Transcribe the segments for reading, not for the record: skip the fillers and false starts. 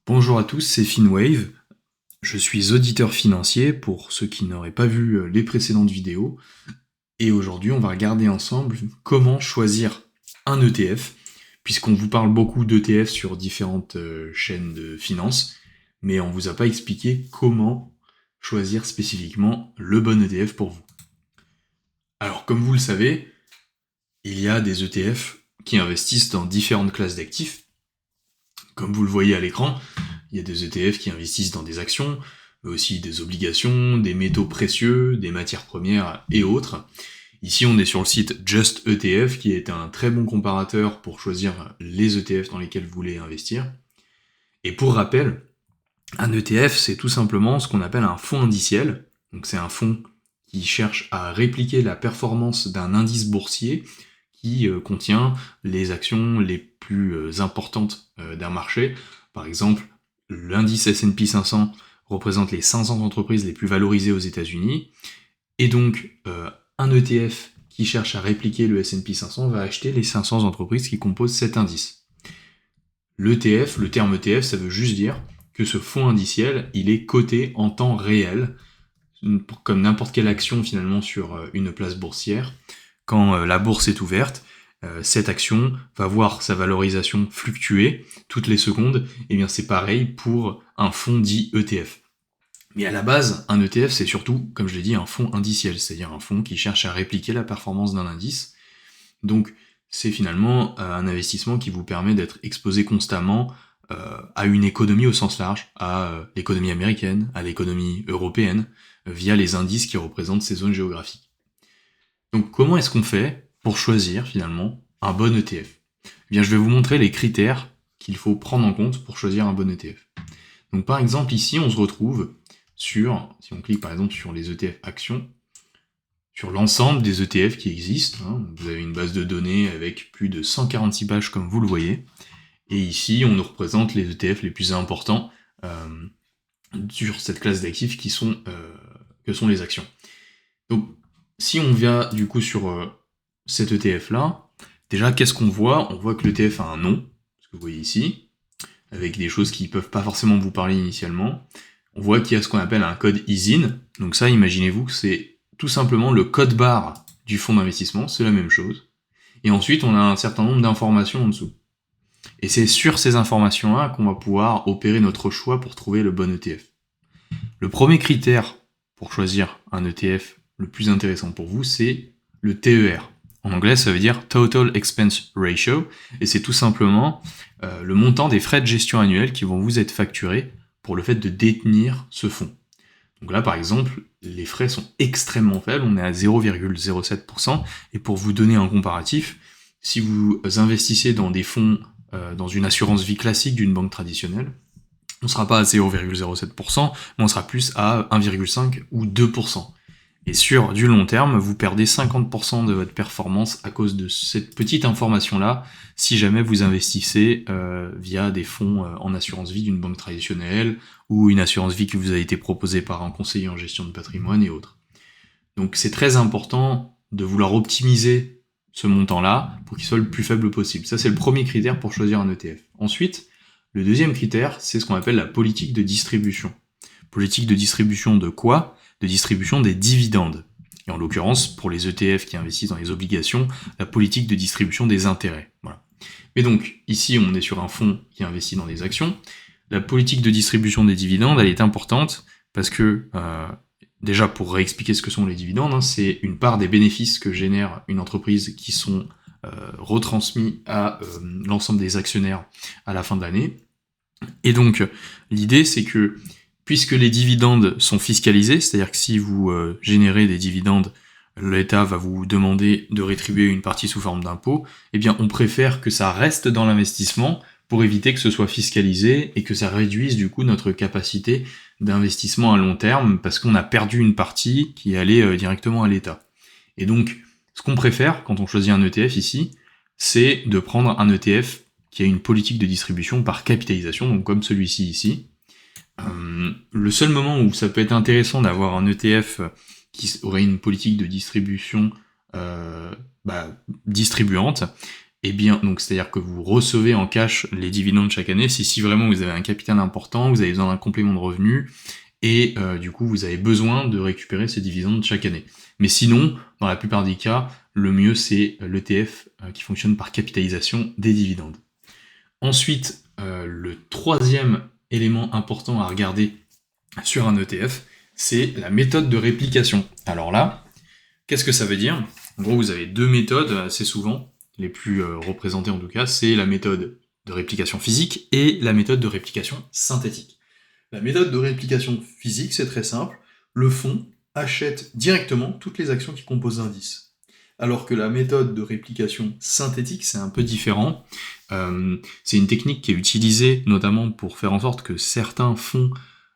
Bonjour à tous, c'est Finwave. Je suis auditeur financier pour ceux qui n'auraient pas vu les précédentes vidéos. Et aujourd'hui, on va regarder ensemble comment choisir un ETF, puisqu'on vous parle beaucoup d'ETF sur différentes chaînes de finance, mais on vous a pas expliqué comment choisir spécifiquement le bon ETF pour vous. Alors, comme vous le savez, il y a des ETF qui investissent dans différentes classes d'actifs. Comme vous le voyez à l'écran, il y a des ETF qui investissent dans des actions, mais aussi des obligations, des métaux précieux, des matières premières et autres. Ici, on est sur le site Just ETF, qui est un très bon comparateur pour choisir les ETF dans lesquels vous voulez investir. Et pour rappel, un ETF, c'est tout simplement ce qu'on appelle un fonds indiciel. Donc c'est un fonds qui cherche à répliquer la performance d'un indice boursier qui contient les actions les plus importantes d'un marché. Par exemple, l'indice S&P 500 représente les 500 entreprises les plus valorisées aux États-Unis, et donc un ETF qui cherche à répliquer le S&P 500 va acheter les 500 entreprises qui composent cet indice. L'ETF, le terme ETF, ça veut juste dire que ce fonds indiciel, il est coté en temps réel, comme n'importe quelle action finalement sur une place boursière. Quand la bourse est ouverte, cette action va voir sa valorisation fluctuer toutes les secondes, et bien c'est pareil pour un fonds dit ETF. Mais à la base, un ETF c'est surtout, comme je l'ai dit, un fonds indiciel, c'est-à-dire un fonds qui cherche à répliquer la performance d'un indice. Donc c'est finalement un investissement qui vous permet d'être exposé constamment à une économie au sens large, à l'économie américaine, à l'économie européenne, via les indices qui représentent ces zones géographiques. Donc comment est-ce qu'on fait pour choisir finalement un bon ETF ? Eh bien, je vais vous montrer les critères qu'il faut prendre en compte pour choisir un bon ETF. Donc par exemple ici, on se retrouve sur, si on clique par exemple sur les ETF actions, sur l'ensemble des ETF qui existent. Vous avez une base de données avec plus de 146 pages comme vous le voyez. Et ici, on nous représente les ETF les plus importants sur cette classe d'actifs que sont les actions. Donc, si on vient du coup sur cet ETF-là, déjà, qu'est-ce qu'on voit ? On voit que l'ETF a un nom, ce que vous voyez ici, avec des choses qui ne peuvent pas forcément vous parler initialement. On voit qu'il y a ce qu'on appelle un code ISIN. Donc ça, imaginez-vous que c'est tout simplement le code barre du fonds d'investissement, c'est la même chose. Et ensuite, on a un certain nombre d'informations en dessous. Et c'est sur ces informations-là qu'on va pouvoir opérer notre choix pour trouver le bon ETF. Le premier critère pour choisir un ETF le plus intéressant pour vous, c'est le TER. En anglais, ça veut dire Total Expense Ratio, et c'est tout simplement le montant des frais de gestion annuels qui vont vous être facturés pour le fait de détenir ce fonds. Donc là, par exemple, les frais sont extrêmement faibles, on est à 0,07%, et pour vous donner un comparatif, si vous investissez dans des fonds, dans une assurance vie classique d'une banque traditionnelle, on ne sera pas à 0,07%, mais on sera plus à 1,5 ou 2%. Et sur du long terme, vous perdez 50% de votre performance à cause de cette petite information-là, si jamais vous investissez via des fonds en assurance vie d'une banque traditionnelle, ou une assurance vie qui vous a été proposée par un conseiller en gestion de patrimoine et autres. Donc c'est très important de vouloir optimiser ce montant-là pour qu'il soit le plus faible possible. Ça, c'est le premier critère pour choisir un ETF. Ensuite, le deuxième critère, c'est ce qu'on appelle la politique de distribution. Politique de distribution de quoi ? De distribution des dividendes. Et en l'occurrence, pour les ETF qui investissent dans les obligations, la politique de distribution des intérêts. Voilà. Mais donc, ici, on est sur un fonds qui investit dans des actions. La politique de distribution des dividendes, elle est importante parce que, déjà, pour réexpliquer ce que sont les dividendes, c'est une part des bénéfices que génère une entreprise qui sont retransmis à l'ensemble des actionnaires à la fin de l'année. Et donc, l'idée, c'est que puisque les dividendes sont fiscalisés, c'est-à-dire que si vous générez des dividendes, l'État va vous demander de rétribuer une partie sous forme d'impôt, eh bien on préfère que ça reste dans l'investissement pour éviter que ce soit fiscalisé et que ça réduise du coup notre capacité d'investissement à long terme parce qu'on a perdu une partie qui allait directement à l'État. Et donc, ce qu'on préfère quand on choisit un ETF ici, c'est de prendre un ETF qui a une politique de distribution par capitalisation, donc comme celui-ci ici. Le seul moment où ça peut être intéressant d'avoir un ETF qui aurait une politique de distribution distribuante, eh bien, donc c'est-à-dire que vous recevez en cash les dividendes chaque année, c'est si vraiment vous avez un capital important, vous avez besoin d'un complément de revenu, et du coup vous avez besoin de récupérer ces dividendes chaque année. Mais sinon, dans la plupart des cas, le mieux c'est l'ETF qui fonctionne par capitalisation des dividendes. Ensuite, le troisième élément important à regarder sur un ETF, c'est la méthode de réplication. Alors là, qu'est-ce que ça veut dire? En gros, vous avez deux méthodes assez souvent, les plus représentées en tout cas, c'est la méthode de réplication physique et la méthode de réplication synthétique. La méthode de réplication physique, c'est très simple, le fonds achète directement toutes les actions qui composent l'indice. Alors que la méthode de réplication synthétique, c'est un peu différent. C'est une technique qui est utilisée notamment pour faire en sorte que certains fonds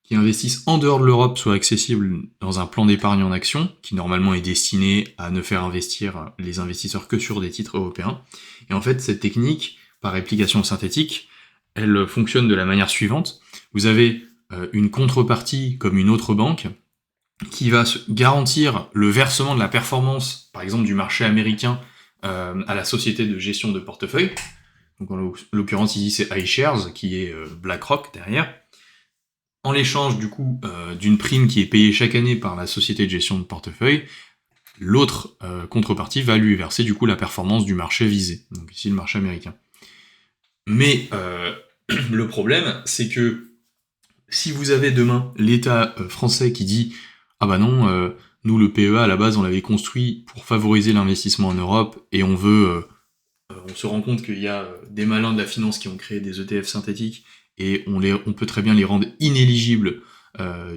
qui investissent en dehors de l'Europe soient accessibles dans un plan d'épargne en actions, qui normalement est destiné à ne faire investir les investisseurs que sur des titres européens. Et en fait, cette technique, par réplication synthétique, elle fonctionne de la manière suivante. Vous avez une contrepartie comme une autre banque, qui va garantir le versement de la performance, par exemple du marché américain, à la société de gestion de portefeuille. Donc en l'occurrence ici c'est iShares, qui est BlackRock derrière. En l'échange du coup d'une prime qui est payée chaque année par la société de gestion de portefeuille, l'autre contrepartie va lui verser du coup la performance du marché visé, donc ici le marché américain. Mais le problème, c'est que si vous avez demain l'État français qui dit « Ah bah non, nous le PEA à la base on l'avait construit pour favoriser l'investissement en Europe et on veut... on se rend compte qu'il y a des malins de la finance qui ont créé des ETF synthétiques et on peut très bien les rendre inéligibles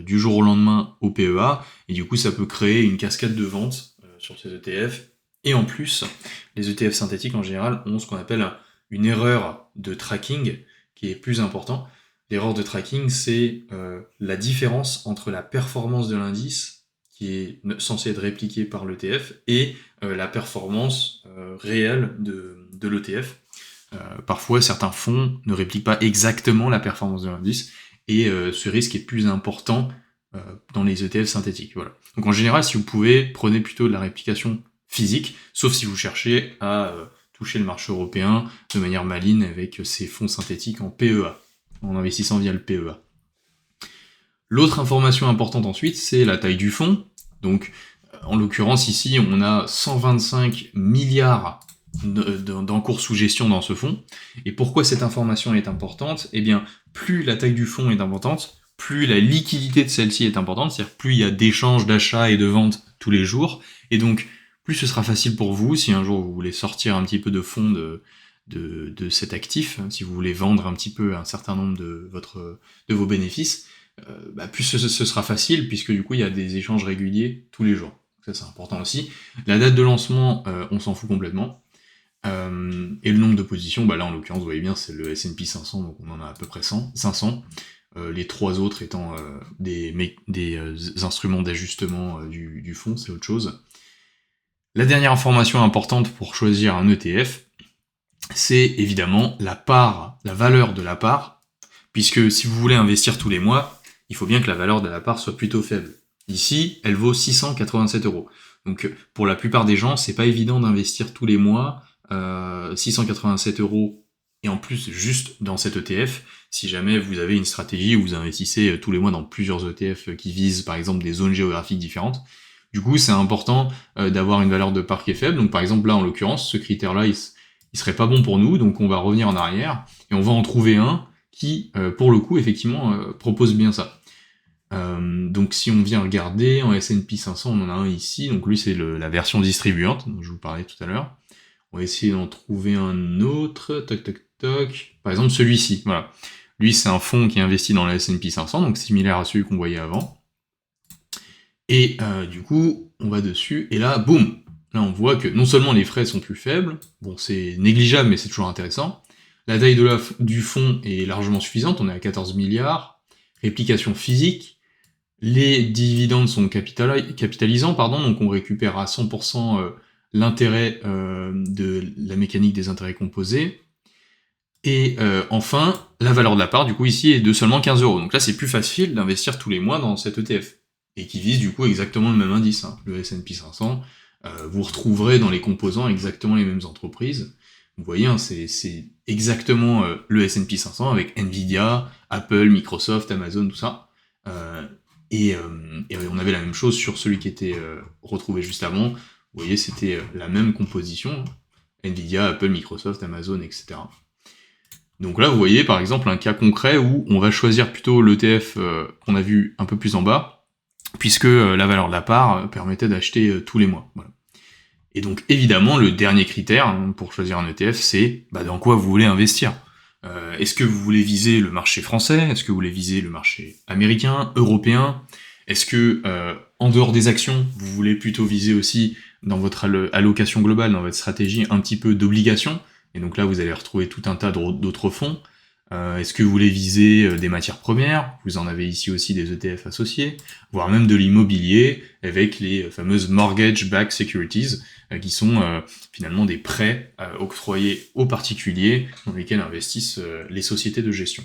du jour au lendemain au PEA, et du coup ça peut créer une cascade de ventes sur ces ETF. Et en plus, les ETF synthétiques en général ont ce qu'on appelle une erreur de tracking qui est plus important. L'erreur de tracking, c'est la différence entre la performance de l'indice, qui est censé être répliquée par l'ETF, et la performance réelle de l'ETF. Parfois, certains fonds ne répliquent pas exactement la performance de l'indice, et ce risque est plus important dans les ETF synthétiques. Voilà. Donc en général, si vous pouvez, prenez plutôt de la réplication physique, sauf si vous cherchez à toucher le marché européen de manière maligne avec ces fonds synthétiques en PEA, en investissant via le PEA. L'autre information importante ensuite, c'est la taille du fonds. Donc, en l'occurrence ici, on a 125 milliards d'encours sous gestion dans ce fonds. Et pourquoi cette information est importante? Eh bien, plus la taille du fonds est importante, plus la liquidité de celle-ci est importante, c'est-à-dire plus il y a d'échanges, d'achats et de ventes tous les jours, et donc plus ce sera facile pour vous, si un jour vous voulez sortir un petit peu de fonds de cet actif, si vous voulez vendre un petit peu un certain nombre de vos bénéfices, plus ce sera facile, puisque du coup il y a des échanges réguliers tous les jours. Ça c'est important aussi. La date de lancement, on s'en fout complètement. Et le nombre de positions, là en l'occurrence vous voyez bien c'est le S&P 500, donc on en a à peu près 500. Les trois autres étant des instruments d'ajustement du fonds, c'est autre chose. La dernière information importante pour choisir un ETF, c'est évidemment la valeur de la part, puisque si vous voulez investir tous les mois, il faut bien que la valeur de la part soit plutôt faible. Ici, elle vaut 687 €. Donc pour la plupart des gens, c'est pas évident d'investir tous les mois 687 € et en plus juste dans cet ETF, si jamais vous avez une stratégie où vous investissez tous les mois dans plusieurs ETF qui visent par exemple des zones géographiques différentes. Du coup, c'est important d'avoir une valeur de part qui est faible. Donc par exemple là, en l'occurrence, ce critère-là, il serait pas bon pour nous, donc on va revenir en arrière et on va en trouver un qui, pour le coup, effectivement, propose bien ça. Donc si on vient regarder en S&P 500, on en a un ici, donc lui c'est la version distribuante dont je vous parlais tout à l'heure. On va essayer d'en trouver un autre, toc toc toc, par exemple celui-ci, voilà. Lui c'est un fonds qui investit dans la S&P 500, donc similaire à celui qu'on voyait avant. Et du coup, on va dessus, et là, boum, là on voit que non seulement les frais sont plus faibles, bon c'est négligeable mais c'est toujours intéressant, la taille du fonds est largement suffisante, on est à 14 milliards, réplication physique, les dividendes sont capitalisants, donc on récupère à 100% l'intérêt de la mécanique des intérêts composés, et enfin, la valeur de la part, du coup, ici, est de seulement 15 €. Donc là, c'est plus facile d'investir tous les mois dans cet ETF, et qui vise, du coup, exactement le même indice, le S&P 500. Vous retrouverez dans les composants exactement les mêmes entreprises. Vous voyez, hein, c'est exactement le S&P 500 avec Nvidia, Apple, Microsoft, Amazon, tout ça. Et on avait la même chose sur celui qui était retrouvé juste avant. Vous voyez, c'était la même composition, hein. Nvidia, Apple, Microsoft, Amazon, etc. Donc là, vous voyez par exemple un cas concret où on va choisir plutôt l'ETF qu'on a vu un peu plus en bas, puisque la valeur de la part permettait d'acheter tous les mois. Voilà. Et donc évidemment, le dernier critère hein, pour choisir un ETF, c'est dans quoi vous voulez investir. Est-ce que vous voulez viser le marché français? Est-ce que vous voulez viser le marché américain, européen? Est-ce que, en dehors des actions, vous voulez plutôt viser aussi dans votre allocation globale, dans votre stratégie, un petit peu d'obligations? Et donc là, vous allez retrouver tout un tas d'autres fonds. Est-ce que vous voulez viser des matières premières? Vous en avez ici aussi des ETF associés, voire même de l'immobilier, avec les fameuses mortgage-backed securities, qui sont finalement des prêts octroyés aux particuliers dans lesquels investissent les sociétés de gestion.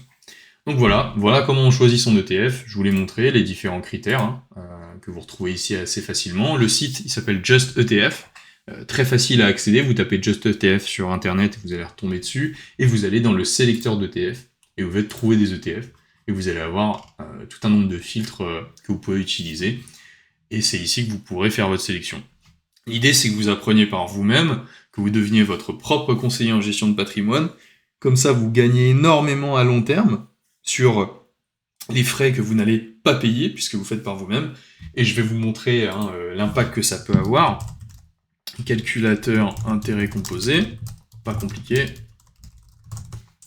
Donc voilà comment on choisit son ETF. Je vous l'ai montré, les différents critères hein, que vous retrouvez ici assez facilement. Le site, il s'appelle Just ETF. Très facile à accéder, vous tapez Just ETF sur internet, vous allez retomber dessus, et vous allez dans le sélecteur d'ETF, et vous allez trouver des ETF, et vous allez avoir tout un nombre de filtres que vous pouvez utiliser, et c'est ici que vous pourrez faire votre sélection. L'idée c'est que vous appreniez par vous-même, que vous deveniez votre propre conseiller en gestion de patrimoine, comme ça vous gagnez énormément à long terme sur les frais que vous n'allez pas payer, puisque vous faites par vous-même, et je vais vous montrer hein, l'impact que ça peut avoir. Calculateur intérêt composé, pas compliqué.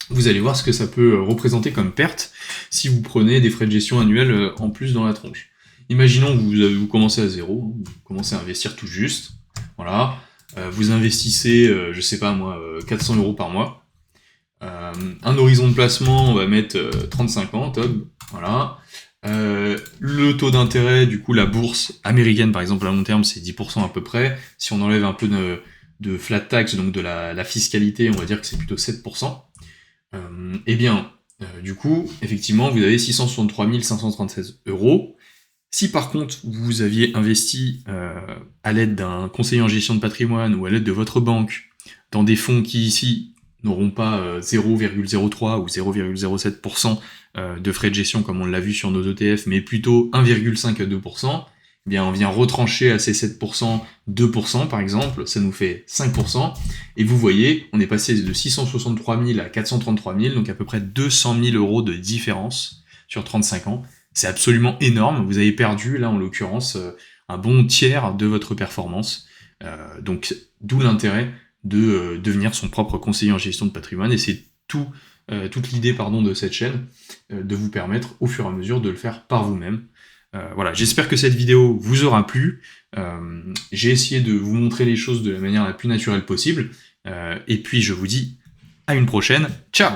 Vous allez voir ce que ça peut représenter comme perte si vous prenez des frais de gestion annuels en plus dans la tronche. Imaginons que vous commencez à zéro, vous commencez à investir tout juste, voilà, vous investissez, je sais pas moi, 400 € par mois. Un horizon de placement, on va mettre 35 ans, top, voilà. Le taux d'intérêt, du coup, la bourse américaine, par exemple, à long terme, c'est 10% à peu près. Si on enlève un peu de flat tax, donc de la fiscalité, on va dire que c'est plutôt 7%. Du coup, effectivement, vous avez 663 536 €. Si par contre, vous aviez investi à l'aide d'un conseiller en gestion de patrimoine ou à l'aide de votre banque dans des fonds qui, ici, n'auront pas 0,03 ou 0,07% de frais de gestion comme on l'a vu sur nos ETF, mais plutôt 1,5 à 2%, eh bien on vient retrancher à ces 7%, 2% par exemple, ça nous fait 5%, et vous voyez, on est passé de 663 000 à 433 000, donc à peu près 200 000 € de différence sur 35 ans. C'est absolument énorme, vous avez perdu, là en l'occurrence, un bon tiers de votre performance, donc d'où l'intérêt de devenir son propre conseiller en gestion de patrimoine, et c'est toute l'idée de cette chaîne, de vous permettre au fur et à mesure de le faire par vous-même. Voilà, j'espère que cette vidéo vous aura plu. J'ai essayé de vous montrer les choses de la manière la plus naturelle possible, et puis je vous dis à une prochaine, ciao!